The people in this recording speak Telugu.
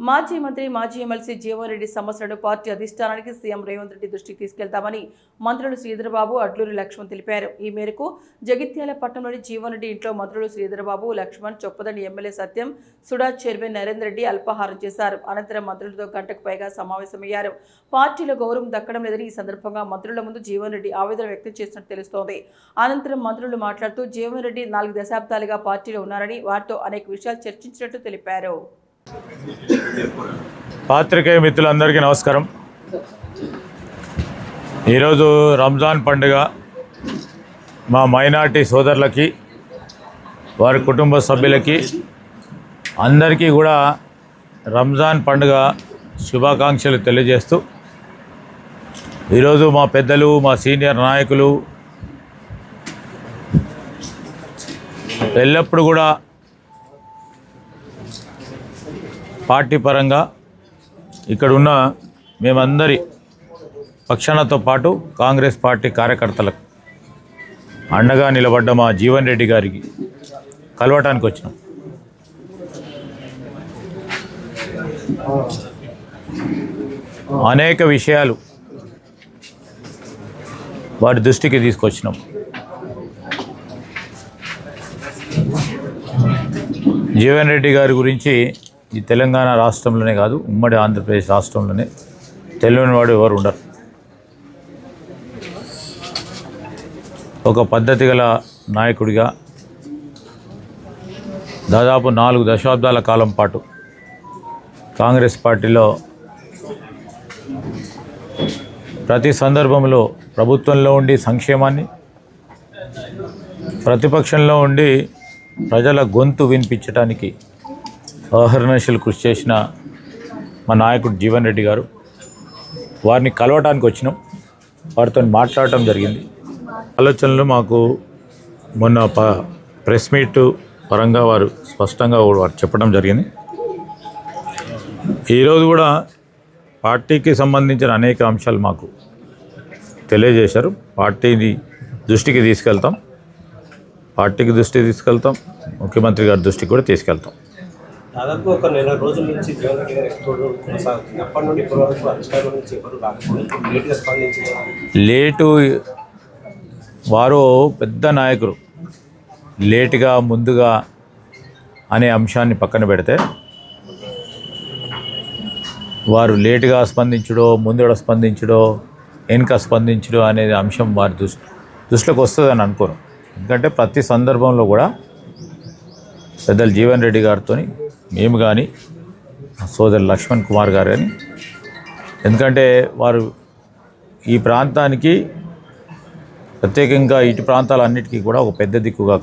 మాజీ మంత్రి మాజీ ఎమ్మెల్సీ జీవన్ రెడ్డి సమస్యలను పార్టీ అధిష్టానానికి సీఎం రేవంత్ రెడ్డి దృష్టికి తీసుకెళ్తామని మంత్రులు శ్రీధరబాబు, అడ్లూరి లక్ష్మణ్ తెలిపారు. ఈ మేరకు జగిత్యాల పట్టణంలోని జీవన్ రెడ్డి ఇంట్లో మంత్రులు శ్రీధరబాబు, లక్ష్మణ్, చొప్పదండి ఎమ్మెల్యే సత్యం, సుడా చైర్మన్ నరేందర్ రెడ్డి అల్పాహారం చేశారు. అనంతరం మంత్రులతో గంటకు పైగా సమావేశమయ్యారు. పార్టీలో గౌరవం దక్కడం లేదని ఈ సందర్భంగా మంత్రుల ముందు జీవన్ రెడ్డి ఆవేదన వ్యక్తం చేసినట్టు తెలుస్తోంది. అనంతరం మంత్రులు మాట్లాడుతూ జీవన్ రెడ్డి 4 దశాబ్దాలుగా పార్టీలో ఉన్నారని, వారితో అనేక విషయాలు చర్చించినట్టు తెలిపారు. పాత్రికేయ మిత్రులందరికీ నమస్కారం. ఈరోజు రంజాన్ పండుగ మా మైనార్టీ సోదరులకి, వారి కుటుంబ సభ్యులకి అందరికీ కూడా రంజాన్ పండుగ శుభాకాంక్షలు తెలియజేస్తూ, ఈరోజు మా పెద్దలు, మా సీనియర్ నాయకులు ఎల్లప్పుడూ కూడా పార్టీ పరంగా ఇక్కడున్న మేమందరి పక్షాలతో పాటు కాంగ్రెస్ పార్టీ కార్యకర్తలకు అండగా నిలబడ్డ మా జీవన్ రెడ్డి గారికి కలవటానికి వచ్చినాం. అనేక విషయాలు వారి దృష్టికి తీసుకొచ్చినాం. జీవన్ రెడ్డి గారి గురించి ఈ తెలంగాణ రాష్ట్రంలోనే కాదు, ఉమ్మడి ఆంధ్రప్రదేశ్ రాష్ట్రంలోనే తెలియని వాడు ఎవరు ఉండరు. ఒక పద్ధతి గల నాయకుడిగా దాదాపు 4 దశాబ్దాల కాలం పాటు కాంగ్రెస్ పార్టీలో ప్రతి సందర్భంలో ప్రభుత్వంలో ఉండి సంక్షేమాన్ని, ప్రతిపక్షంలో ఉండి ప్రజల గొంతు వినిపించడానికి అహర్నిశలు కృషి చేసిన మా నాయకుడు జీవన్ రెడ్డి గారు, వారిని కలవటానికి వచ్చినాం. వారితో మాట్లాడటం జరిగింది. ఆలోచనలు మాకు మొన్న ప్రెస్ మీట్ పరంగా వారు స్పష్టంగా వారు చెప్పడం జరిగింది. ఈరోజు కూడా పార్టీకి సంబంధించిన అనేక అంశాలు మాకు తెలియజేశారు. పార్టీని దృష్టికి తీసుకెళ్తాం, ముఖ్యమంత్రి గారి దృష్టికి కూడా తీసుకెళ్తాం. దాదాపు ఒక నెల రోజుల నుంచి జీవన్ రెడ్డి గారు ఎక్స్పోర్ట్ కొనసాగుతుంది. అప్పటి నుండి ఇప్పటి వరకు అధిష్టానం నుంచి ఎవరు రాకపోతే లేటుగా స్పందించారు. లేటు వారు పెద్ద నాయకులు, లేటుగా ముందుగా అనే అంశాన్ని పక్కన పెడితే, వారు లేటుగా స్పందించడో, ముందుగా స్పందించడో, వెనుక స్పందించడో అనేది అంశం వారి దృష్టిలోకి వస్తుందని అనుకోను. ఎందుకంటే ప్రతి సందర్భంలో కూడా పెద్దలు జీవన్ రెడ్డి గారితో మేము కానీ, సోదరు లక్ష్మణ్ కుమార్ గారు కానీ, ఎందుకంటే వారు ఈ ప్రాంతానికి ప్రత్యేకంగా ఇటు ప్రాంతాలన్నిటికీ కూడా ఒక పెద్ద దిక్కుగా